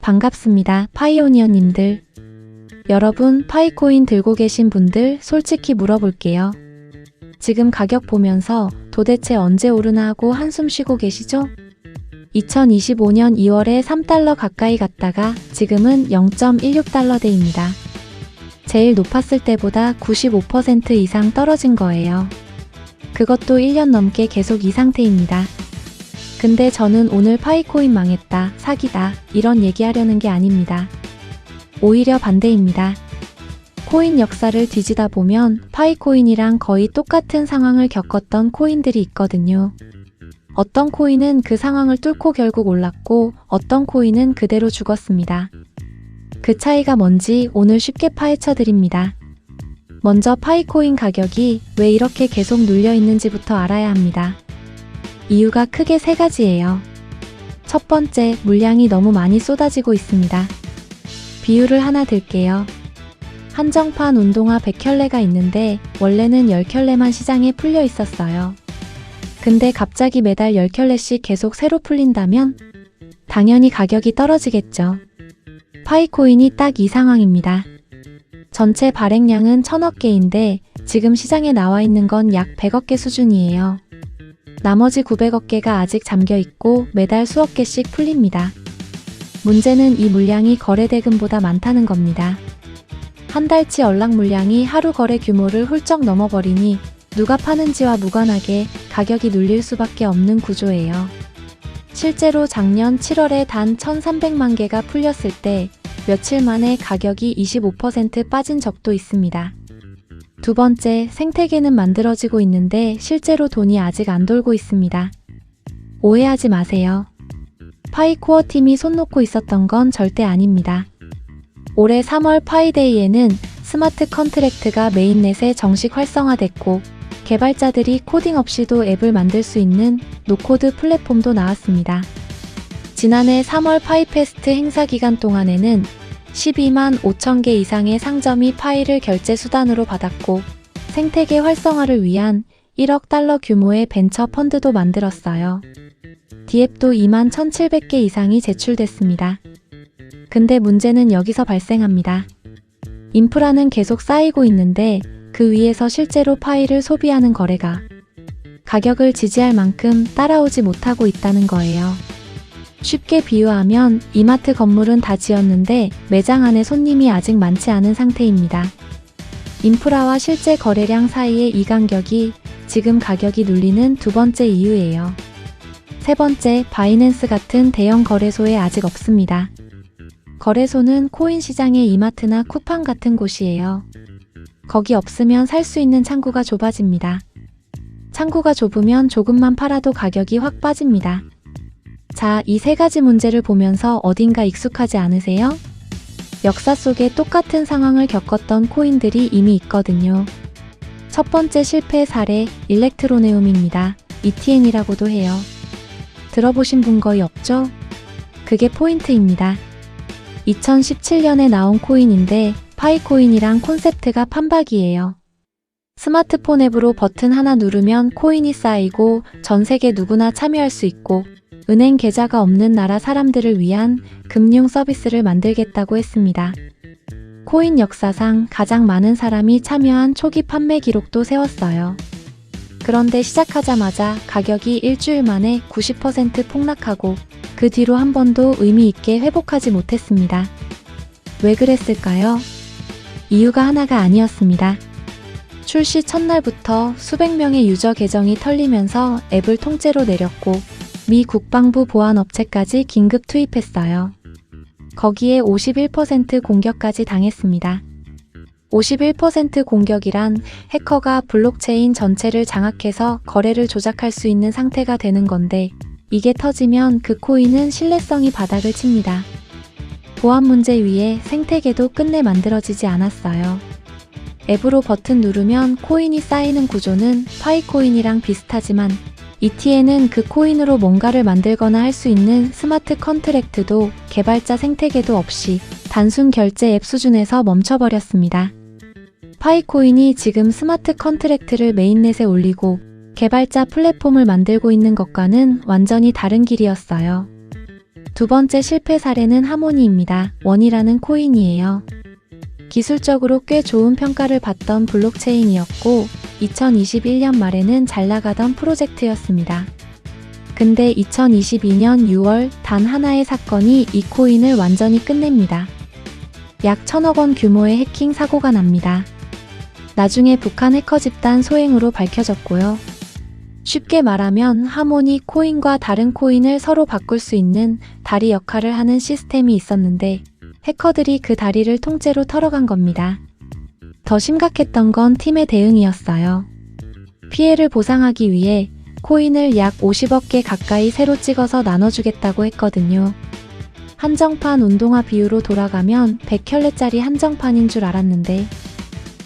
반갑습니다, 파이오니어님들. 여러분, 파이코인 들고 계신 분들 솔직히 물어볼게요. 지금 가격 보면서 도대체 언제 오르나 하고 한숨 쉬고 계시죠? 2025년 2월에 3달러 가까이 갔다가 지금은 0.16달러대입니다. 제일 높았을 때보다 95% 이상 떨어진 거예요. 그것도 1년 넘게 계속 이 상태입니다. 근데 저는 오늘 파이코인 망했다, 사기다, 이런 얘기하려는 게 아닙니다. 오히려 반대입니다. 코인 역사를 뒤지다 보면 파이코인이랑 거의 똑같은 상황을 겪었던 코인들이 있거든요. 어떤 코인은 그 상황을 뚫고 결국 올랐고 어떤 코인은 그대로 죽었습니다. 그 차이가 뭔지 오늘 쉽게 파헤쳐 드립니다. 먼저 파이코인 가격이 왜 이렇게 계속 눌려 있는지부터 알아야 합니다. 이유가 크게 세 가지예요. 첫 번째, 물량이 너무 많이 쏟아지고 있습니다. 비유를 하나 들게요. 한정판 운동화 100켤레가 있는데 원래는 10켤레만 시장에 풀려 있었어요. 근데 갑자기 매달 10켤레씩 계속 새로 풀린다면 당연히 가격이 떨어지겠죠. 파이코인이 딱 이 상황입니다. 전체 발행량은 1000억 개인데 지금 시장에 나와 있는 건 약 100억 개 수준이에요. 나머지 900억 개가 아직 잠겨 있고 매달 수억 개씩 풀립니다. 문제는 이 물량이 거래 대금보다 많다는 겁니다. 한 달치 언락 물량이 하루 거래 규모를 훌쩍 넘어버리니 누가 파는지와 무관하게 가격이 눌릴 수밖에 없는 구조예요. 실제로 작년 7월에 단 1300만 개가 풀렸을 때 며칠 만에 가격이 25% 빠진 적도 있습니다. 두 번째, 생태계는 만들어지고 있는데 실제로 돈이 아직 안 돌고 있습니다. 오해하지 마세요. 파이코어 팀이 손 놓고 있었던 건 절대 아닙니다. 올해 3월 파이데이에는 스마트 컨트랙트가 메인넷에 정식 활성화됐고 개발자들이 코딩 없이도 앱을 만들 수 있는 노코드 플랫폼도 나왔습니다. 지난해 3월 파이페스트 행사 기간 동안에는 12만 5천 개 이상의 상점이 파이를 결제 수단으로 받았고 생태계 활성화를 위한 1억 달러 규모의 벤처 펀드도 만들었어요. 디앱도 2만 1,700개 이상이 제출됐습니다. 근데 문제는 여기서 발생합니다. 인프라는 계속 쌓이고 있는데 그 위에서 실제로 파이를 소비하는 거래가 가격을 지지할 만큼 따라오지 못하고 있다는 거예요. 쉽게 비유하면 이마트 건물은 다 지었는데 매장 안에 손님이 아직 많지 않은 상태입니다. 인프라와 실제 거래량 사이의 이 간격이 지금 가격이 눌리는 두 번째 이유예요. 세 번째, 바이낸스 같은 대형 거래소에 아직 없습니다. 거래소는 코인 시장의 이마트나 쿠팡 같은 곳이에요. 거기 없으면 살 수 있는 창구가 좁아집니다. 창구가 좁으면 조금만 팔아도 가격이 확 빠집니다. 자, 이 세 가지 문제를 보면서 어딘가 익숙하지 않으세요? 역사 속에 똑같은 상황을 겪었던 코인들이 이미 있거든요. 첫 번째 실패 사례, 일렉트로네움입니다. ETN이라고도 해요. 들어보신 분 거의 없죠? 그게 포인트입니다. 2017년에 나온 코인인데 파이코인이랑 콘셉트가 판박이에요. 스마트폰 앱으로 버튼 하나 누르면 코인이 쌓이고 전 세계 누구나 참여할 수 있고 은행 계좌가 없는 나라 사람들을 위한 금융 서비스를 만들겠다고 했습니다. 코인 역사상 가장 많은 사람이 참여한 초기 판매 기록도 세웠어요. 그런데 시작하자마자 가격이 일주일 만에 90% 폭락하고 그 뒤로 한 번도 의미 있게 회복하지 못했습니다. 왜 그랬을까요? 이유가 하나가 아니었습니다. 출시 첫날부터 수백 명의 유저 계정이 털리면서 앱을 통째로 내렸고 미 국방부 보안업체까지 긴급 투입했어요. 거기에 51% 공격까지 당했습니다. 51% 공격이란 해커가 블록체인 전체를 장악해서 거래를 조작할 수 있는 상태가 되는 건데 이게 터지면 그 코인은 신뢰성이 바닥을 칩니다. 보안 문제 위에 생태계도 끝내 만들어지지 않았어요. 앱으로 버튼 누르면 코인이 쌓이는 구조는 파이코인이랑 비슷하지만 ETN은 그 코인으로 뭔가를 만들거나 할 수 있는 스마트 컨트랙트도 개발자 생태계도 없이 단순 결제 앱 수준에서 멈춰버렸습니다. 파이코인이 지금 스마트 컨트랙트를 메인넷에 올리고 개발자 플랫폼을 만들고 있는 것과는 완전히 다른 길이었어요. 두 번째 실패 사례는 하모니입니다. 원이라는 코인이에요. 기술적으로 꽤 좋은 평가를 받던 블록체인이었고 2021년 말에는 잘 나가던 프로젝트였습니다. 근데 2022년 6월 단 하나의 사건이 이 코인을 완전히 끝냅니다. 약 1,000억 원 규모의 해킹 사고가 납니다. 나중에 북한 해커 집단 소행으로 밝혀졌고요. 쉽게 말하면 하모니 코인과 다른 코인을 서로 바꿀 수 있는 다리 역할을 하는 시스템이 있었는데 해커들이 그 다리를 통째로 털어간 겁니다. 더 심각했던 건 팀의 대응이었어요. 피해를 보상하기 위해 코인을 약 50억 개 가까이 새로 찍어서 나눠주겠다고 했거든요. 한정판 운동화 비유로 돌아가면 100켤레짜리 한정판인 줄 알았는데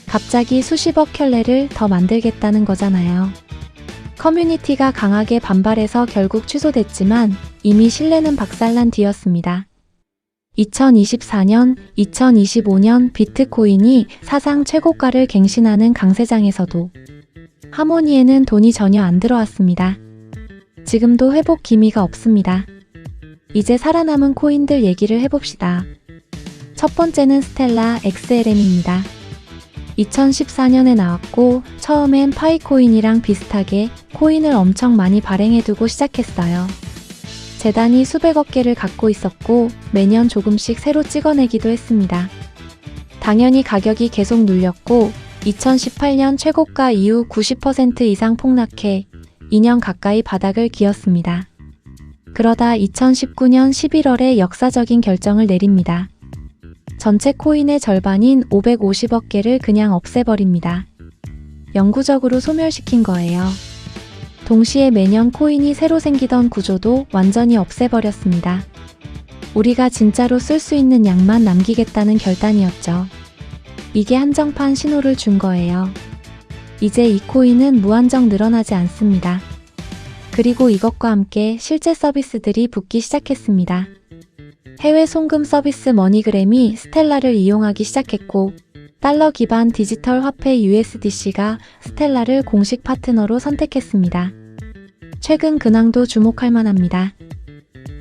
갑자기 수십억 켤레를 더 만들겠다는 거잖아요. 커뮤니티가 강하게 반발해서 결국 취소됐지만 이미 신뢰는 박살난 뒤였습니다. 2024년, 2025년 비트코인이 사상 최고가를 갱신하는 강세장에서도 하모니에는 돈이 전혀 안 들어왔습니다. 지금도 회복 기미가 없습니다. 이제 살아남은 코인들 얘기를 해봅시다. 첫 번째는 스텔라 XLM입니다. 2014년에 나왔고 처음엔 파이코인이랑 비슷하게 코인을 엄청 많이 발행해두고 시작했어요. 재단이 수백억 개를 갖고 있었고 매년 조금씩 새로 찍어내기도 했습니다. 당연히 가격이 계속 눌렸고 2018년 최고가 이후 90% 이상 폭락해 2년 가까이 바닥을 기었습니다. 그러다 2019년 11월에 역사적인 결정을 내립니다. 전체 코인의 절반인 550억 개를 그냥 없애버립니다. 영구적으로 소멸시킨 거예요. 동시에 매년 코인이 새로 생기던 구조도 완전히 없애버렸습니다. 우리가 진짜로 쓸 수 있는 양만 남기겠다는 결단이었죠. 이게 한정판 신호를 준 거예요. 이제 이 코인은 무한정 늘어나지 않습니다. 그리고 이것과 함께 실제 서비스들이 붙기 시작했습니다. 해외 송금 서비스 머니그램이 스텔라를 이용하기 시작했고 달러 기반 디지털 화폐 USDC가 스텔라를 공식 파트너로 선택했습니다. 최근 근황도 주목할 만합니다.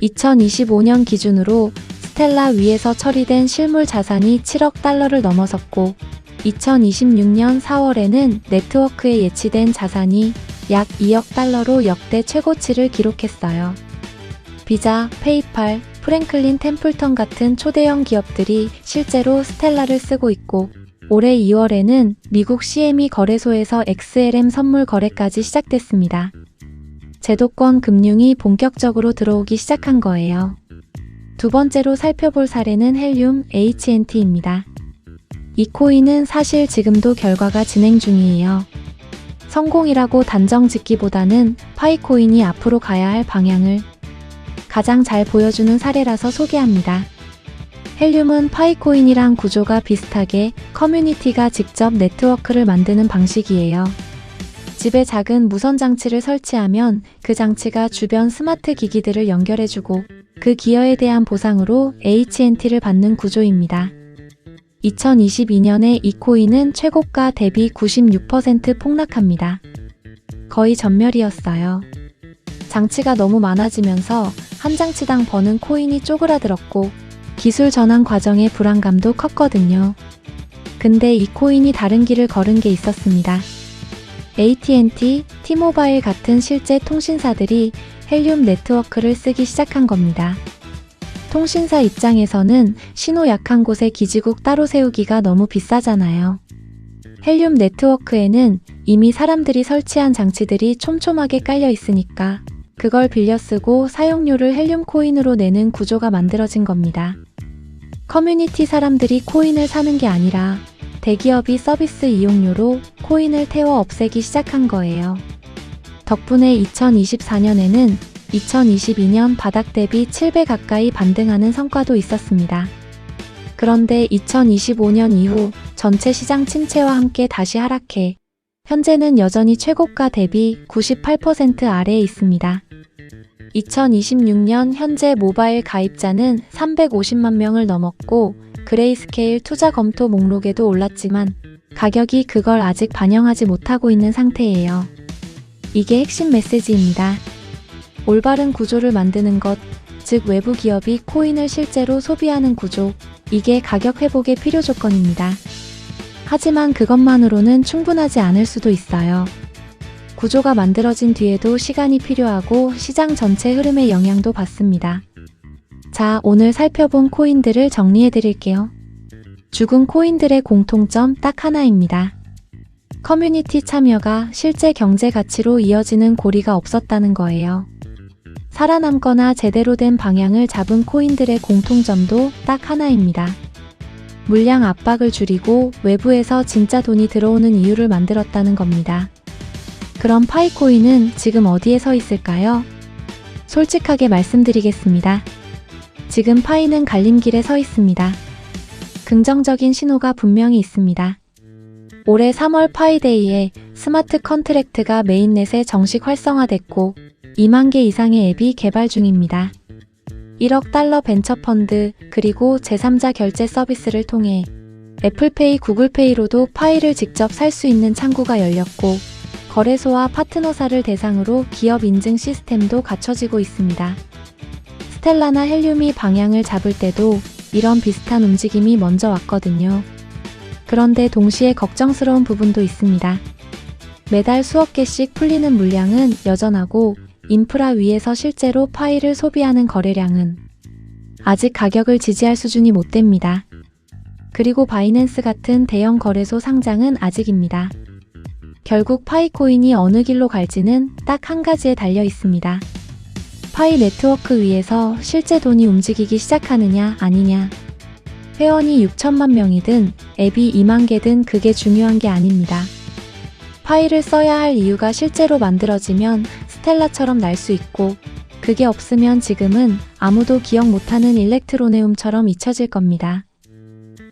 2025년 기준으로 스텔라 위에서 처리된 실물 자산이 7억 달러를 넘어섰고 2026년 4월에는 네트워크에 예치된 자산이 약 2억 달러로 역대 최고치를 기록했어요. 비자, 페이팔, 프랭클린 템플턴 같은 초대형 기업들이 실제로 스텔라를 쓰고 있고 올해 2월에는 미국 CME 거래소에서 XLM 선물 거래까지 시작됐습니다. 제도권 금융이 본격적으로 들어오기 시작한 거예요. 두 번째로 살펴볼 사례는 헬륨 HNT입니다. 이 코인은 사실 지금도 결과가 진행 중이에요. 성공이라고 단정 짓기보다는 파이코인이 앞으로 가야 할 방향을 가장 잘 보여주는 사례라서 소개합니다. 헬륨은 파이코인이랑 구조가 비슷하게 커뮤니티가 직접 네트워크를 만드는 방식이에요. 집에 작은 무선 장치를 설치하면 그 장치가 주변 스마트 기기들을 연결해주고 그 기여에 대한 보상으로 HNT를 받는 구조입니다. 2022년에 이 코인은 최고가 대비 96% 폭락합니다. 거의 전멸이었어요. 장치가 너무 많아지면서 한 장치당 버는 코인이 쪼그라들었고 기술 전환 과정의 불안감도 컸거든요. 근데 이 코인이 다른 길을 걸은 게 있었습니다. AT&T, T-모바일 같은 실제 통신사들이 헬륨 네트워크를 쓰기 시작한 겁니다. 통신사 입장에서는 신호 약한 곳에 기지국 따로 세우기가 너무 비싸잖아요. 헬륨 네트워크에는 이미 사람들이 설치한 장치들이 촘촘하게 깔려 있으니까 그걸 빌려 쓰고 사용료를 헬륨 코인으로 내는 구조가 만들어진 겁니다. 커뮤니티 사람들이 코인을 사는 게 아니라 대기업이 서비스 이용료로 코인을 태워 없애기 시작한 거예요. 덕분에 2024년에는 2022년 바닥 대비 7배 가까이 반등하는 성과도 있었습니다. 그런데 2025년 이후 전체 시장 침체와 함께 다시 하락해 현재는 여전히 최고가 대비 98% 아래에 있습니다. 2026년 현재 모바일 가입자는 350만 명을 넘었고 그레이스케일 투자 검토 목록에도 올랐지만 가격이 그걸 아직 반영하지 못하고 있는 상태예요. 이게 핵심 메시지입니다. 올바른 구조를 만드는 것, 즉 외부 기업이 코인을 실제로 소비하는 구조, 이게 가격 회복의 필요 조건입니다. 하지만 그것만으로는 충분하지 않을 수도 있어요. 구조가 만들어진 뒤에도 시간이 필요하고 시장 전체 흐름에 영향도 받습니다. 자, 오늘 살펴본 코인들을 정리해 드릴게요. 죽은 코인들의 공통점 딱 하나입니다. 커뮤니티 참여가 실제 경제 가치로 이어지는 고리가 없었다는 거예요. 살아남거나 제대로 된 방향을 잡은 코인들의 공통점도 딱 하나입니다. 물량 압박을 줄이고 외부에서 진짜 돈이 들어오는 이유를 만들었다는 겁니다. 그럼 파이코인은 지금 어디에 서 있을까요? 솔직하게 말씀드리겠습니다. 지금 파이는 갈림길에 서 있습니다. 긍정적인 신호가 분명히 있습니다. 올해 3월 파이데이에 스마트 컨트랙트가 메인넷에 정식 활성화됐고 2만 개 이상의 앱이 개발 중입니다. 1억 달러 벤처펀드 그리고 제3자 결제 서비스를 통해 애플페이, 구글페이로도 파이를 직접 살 수 있는 창구가 열렸고 거래소와 파트너사를 대상으로 기업 인증 시스템도 갖춰지고 있습니다. 스텔라나 헬륨이 방향을 잡을 때도 이런 비슷한 움직임이 먼저 왔거든요. 그런데 동시에 걱정스러운 부분도 있습니다. 매달 수억 개씩 풀리는 물량은 여전하고 인프라 위에서 실제로 파이를 소비하는 거래량은 아직 가격을 지지할 수준이 못 됩니다. 그리고 바이낸스 같은 대형 거래소 상장은 아직입니다. 결국 파이코인이 어느 길로 갈지는 딱 한 가지에 달려 있습니다. 파이 네트워크 위에서 실제 돈이 움직이기 시작하느냐 아니냐. 회원이 6천만 명이든 앱이 2만 개든 그게 중요한 게 아닙니다. 파이를 써야 할 이유가 실제로 만들어지면 스텔라처럼 날 수 있고 그게 없으면 지금은 아무도 기억 못하는 일렉트로네움처럼 잊혀질 겁니다.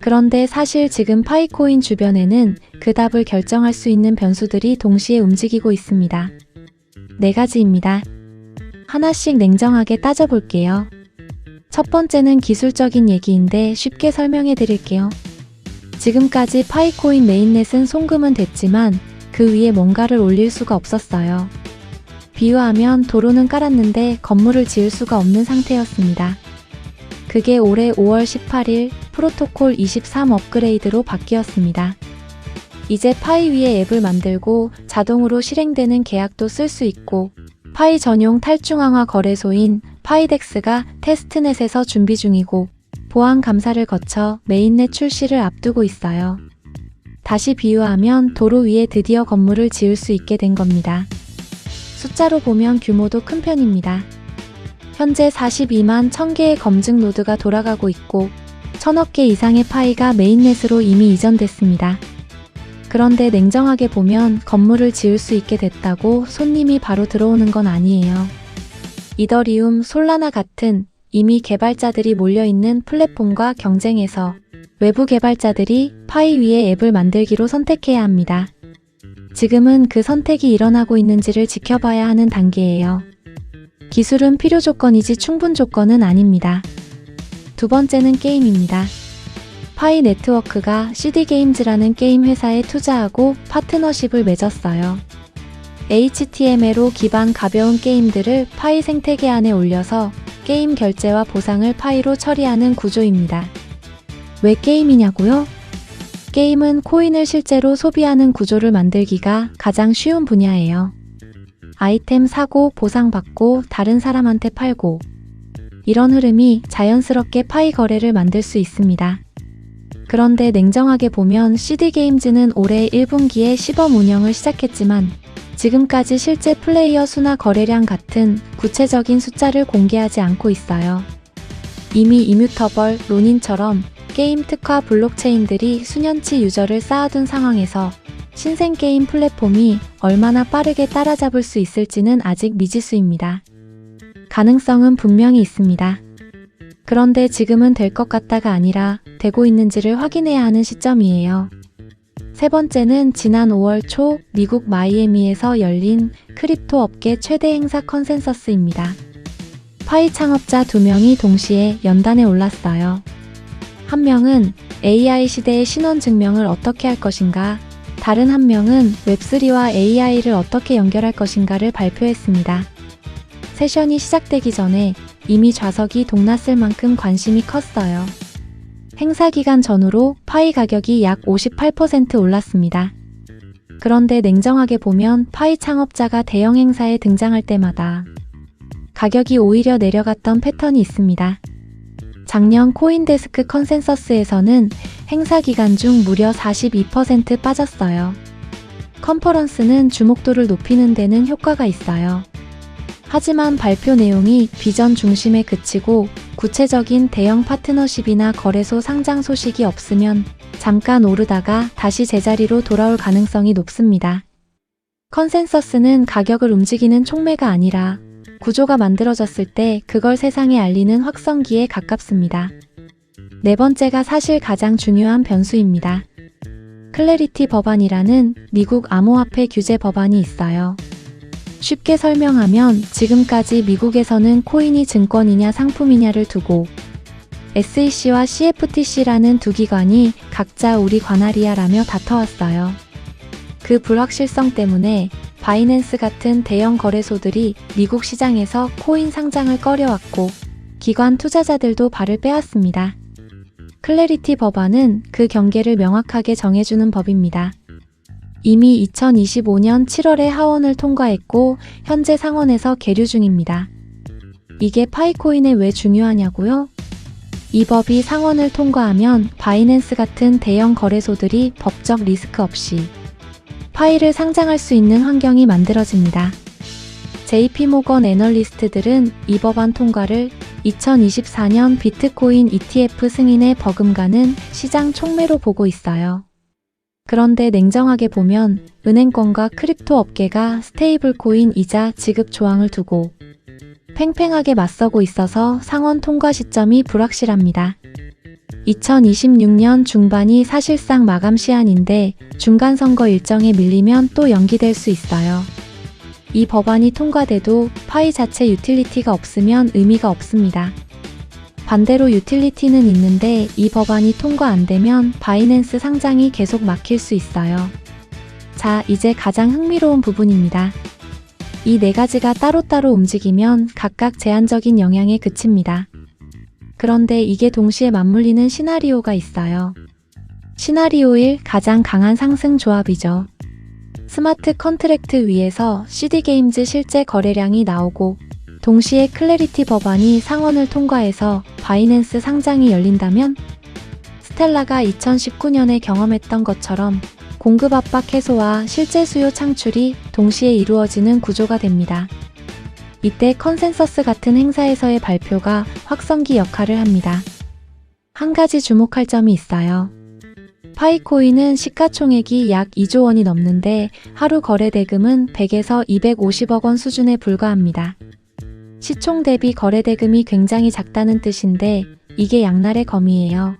그런데 사실 지금 파이코인 주변에는 그 답을 결정할 수 있는 변수들이 동시에 움직이고 있습니다. 4가지입니다. 하나씩 냉정하게 따져볼게요. 첫 번째는 기술적인 얘기인데 쉽게 설명해 드릴게요. 지금까지 파이코인 메인넷은 송금은 됐지만 그 위에 뭔가를 올릴 수가 없었어요. 비유하면 도로는 깔았는데 건물을 지을 수가 없는 상태였습니다. 그게 올해 5월 18일 프로토콜 23 업그레이드로 바뀌었습니다. 이제 파이 위에 앱을 만들고 자동으로 실행되는 계약도 쓸 수 있고 파이 전용 탈중앙화 거래소인 파이덱스가 테스트넷에서 준비 중이고 보안 감사를 거쳐 메인넷 출시를 앞두고 있어요. 다시 비유하면 도로 위에 드디어 건물을 지을 수 있게 된 겁니다. 숫자로 보면 규모도 큰 편입니다. 현재 42만 1000개의 검증 노드가 돌아가고 있고 1000억 개 이상의 파이가 메인넷으로 이미 이전됐습니다. 그런데 냉정하게 보면 건물을 지을 수 있게 됐다고 손님이 바로 들어오는 건 아니에요. 이더리움, 솔라나 같은 이미 개발자들이 몰려있는 플랫폼과 경쟁해서 외부 개발자들이 파이 위에 앱을 만들기로 선택해야 합니다. 지금은 그 선택이 일어나고 있는지를 지켜봐야 하는 단계예요. 기술은 필요 조건이지 충분 조건은 아닙니다. 두 번째는 게임입니다. 파이 네트워크가 CD게임즈라는 게임 회사에 투자하고 파트너십을 맺었어요. HTML로 기반 가벼운 게임들을 파이 생태계 안에 올려서 게임 결제와 보상을 파이로 처리하는 구조입니다. 왜 게임이냐고요? 게임은 코인을 실제로 소비하는 구조를 만들기가 가장 쉬운 분야예요. 아이템 사고 보상받고 다른 사람한테 팔고 이런 흐름이 자연스럽게 파이 거래를 만들 수 있습니다. 그런데 냉정하게 보면 CD게임즈는 올해 1분기에 시범 운영을 시작했지만 지금까지 실제 플레이어 수나 거래량 같은 구체적인 숫자를 공개하지 않고 있어요. 이미 이뮤터벌, 로닌처럼 게임 특화 블록체인들이 수년치 유저를 쌓아둔 상황에서 신생 게임 플랫폼이 얼마나 빠르게 따라잡을 수 있을지는 아직 미지수입니다. 가능성은 분명히 있습니다. 그런데 지금은 될 것 같다가 아니라 되고 있는지를 확인해야 하는 시점이에요. 세 번째는 지난 5월 초 미국 마이애미에서 열린 크립토 업계 최대 행사 컨센서스입니다. 파이 창업자 2명이 동시에 연단에 올랐어요. 한 명은 AI 시대의 신원 증명을 어떻게 할 것인가, 다른 한 명은 웹3와 AI를 어떻게 연결할 것인가를 발표했습니다. 세션이 시작되기 전에 이미 좌석이 동났을 만큼 관심이 컸어요. 행사 기간 전후로 파이 가격이 약 58% 올랐습니다. 그런데 냉정하게 보면 파이 창업자가 대형 행사에 등장할 때마다 가격이 오히려 내려갔던 패턴이 있습니다. 작년 코인데스크 컨센서스에서는 행사 기간 중 무려 42% 빠졌어요. 컨퍼런스는 주목도를 높이는 데는 효과가 있어요. 하지만 발표 내용이 비전 중심에 그치고 구체적인 대형 파트너십이나 거래소 상장 소식이 없으면 잠깐 오르다가 다시 제자리로 돌아올 가능성이 높습니다. 컨센서스는 가격을 움직이는 촉매가 아니라 구조가 만들어졌을 때 그걸 세상에 알리는 확성기에 가깝습니다. 네 번째가 사실 가장 중요한 변수입니다. 클래리티 법안이라는 미국 암호화폐 규제 법안이 있어요. 쉽게 설명하면 지금까지 미국에서는 코인이 증권이냐 상품이냐를 두고 SEC와 CFTC라는 두 기관이 각자 우리 관할이야라며 다퉈왔어요. 그 불확실성 때문에 바이낸스 같은 대형 거래소들이 미국 시장에서 코인 상장을 꺼려왔고 기관 투자자들도 발을 빼왔습니다. 클래리티 법안은 그 경계를 명확하게 정해주는 법입니다. 이미 2025년 7월에 하원을 통과했고 현재 상원에서 계류 중입니다. 이게 파이코인에 왜 중요하냐고요? 이 법이 상원을 통과하면 바이낸스 같은 대형 거래소들이 법적 리스크 없이 파이를 상장할 수 있는 환경이 만들어집니다. JP모건 애널리스트들은 이 법안 통과를 2024년 비트코인 ETF 승인에 버금가는 시장 촉매로 보고 있어요. 그런데 냉정하게 보면 은행권과 크립토 업계가 스테이블코인 이자 지급 조항을 두고 팽팽하게 맞서고 있어서 상원 통과 시점이 불확실합니다. 2026년 중반이 사실상 마감 시한인데 중간 선거 일정에 밀리면 또 연기될 수 있어요. 이 법안이 통과돼도 파이 자체 유틸리티가 없으면 의미가 없습니다. 반대로 유틸리티는 있는데 이 법안이 통과 안 되면 바이낸스 상장이 계속 막힐 수 있어요. 자, 이제 가장 흥미로운 부분입니다. 이 네 가지가 따로따로 움직이면 각각 제한적인 영향에 그칩니다. 그런데 이게 동시에 맞물리는 시나리오가 있어요. 시나리오 1, 가장 강한 상승 조합이죠. 스마트 컨트랙트 위에서 CD게임즈 실제 거래량이 나오고 동시에 클래리티 법안이 상원을 통과해서 바이낸스 상장이 열린다면 스텔라가 2019년에 경험했던 것처럼 공급 압박 해소와 실제 수요 창출이 동시에 이루어지는 구조가 됩니다. 이때 컨센서스 같은 행사에서의 발표가 확성기 역할을 합니다. 한 가지 주목할 점이 있어요. 파이코인은 시가총액이 약 2조 원이 넘는데 하루 거래 대금은 100에서 250억 원 수준에 불과합니다. 시총 대비 거래 대금이 굉장히 작다는 뜻인데 이게 양날의 검이에요.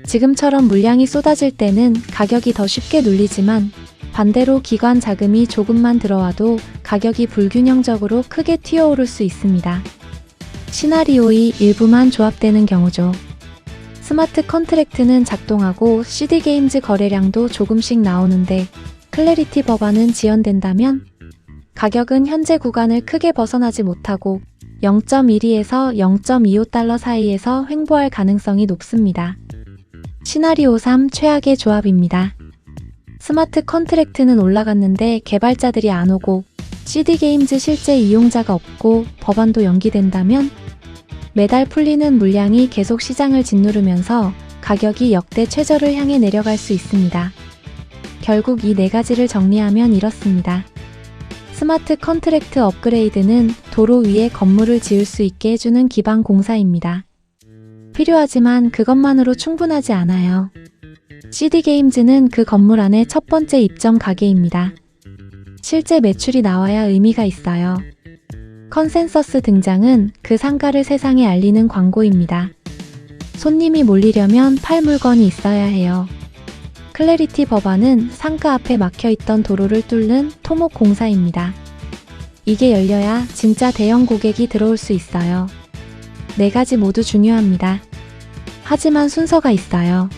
지금처럼 물량이 쏟아질 때는 가격이 더 쉽게 눌리지만 반대로 기관 자금이 조금만 들어와도 가격이 불균형적으로 크게 튀어오를 수 있습니다. 시나리오 2, 일부만 조합되는 경우죠. 스마트 컨트랙트는 작동하고 CD게임즈 거래량도 조금씩 나오는데 클래리티 법안은 지연된다면 가격은 현재 구간을 크게 벗어나지 못하고 0.12에서 0.25달러 사이에서 횡보할 가능성이 높습니다. 시나리오 3, 최악의 조합입니다. 스마트 컨트랙트는 올라갔는데 개발자들이 안 오고 CD게임즈 실제 이용자가 없고 법안도 연기된다면 매달 풀리는 물량이 계속 시장을 짓누르면서 가격이 역대 최저를 향해 내려갈 수 있습니다. 결국 이 네 가지를 정리하면 이렇습니다. 스마트 컨트랙트 업그레이드는 도로 위에 건물을 지을 수 있게 해주는 기반 공사입니다. 필요하지만 그것만으로 충분하지 않아요. CD게임즈는 그 건물 안의 첫 번째 입점 가게입니다. 실제 매출이 나와야 의미가 있어요. 컨센서스 등장은 그 상가를 세상에 알리는 광고입니다. 손님이 몰리려면 팔 물건이 있어야 해요. 클래리티 법안은 상가 앞에 막혀있던 도로를 뚫는 토목 공사입니다. 이게 열려야 진짜 대형 고객이 들어올 수 있어요. 네 가지 모두 중요합니다. 하지만 순서가 있어요.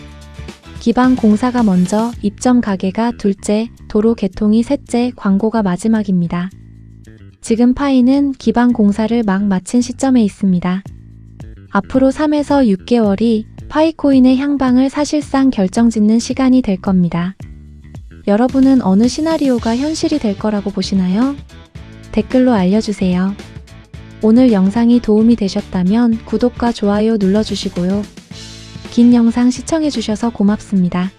기반 공사가 먼저, 입점 가게가 둘째, 도로 개통이 셋째, 광고가 마지막입니다. 지금 파이는 기반 공사를 막 마친 시점에 있습니다. 앞으로 3에서 6개월이 파이코인의 향방을 사실상 결정짓는 시간이 될 겁니다. 여러분은 어느 시나리오가 현실이 될 거라고 보시나요? 댓글로 알려주세요. 오늘 영상이 도움이 되셨다면 구독과 좋아요 눌러주시고요. 긴 영상 시청해주셔서 고맙습니다.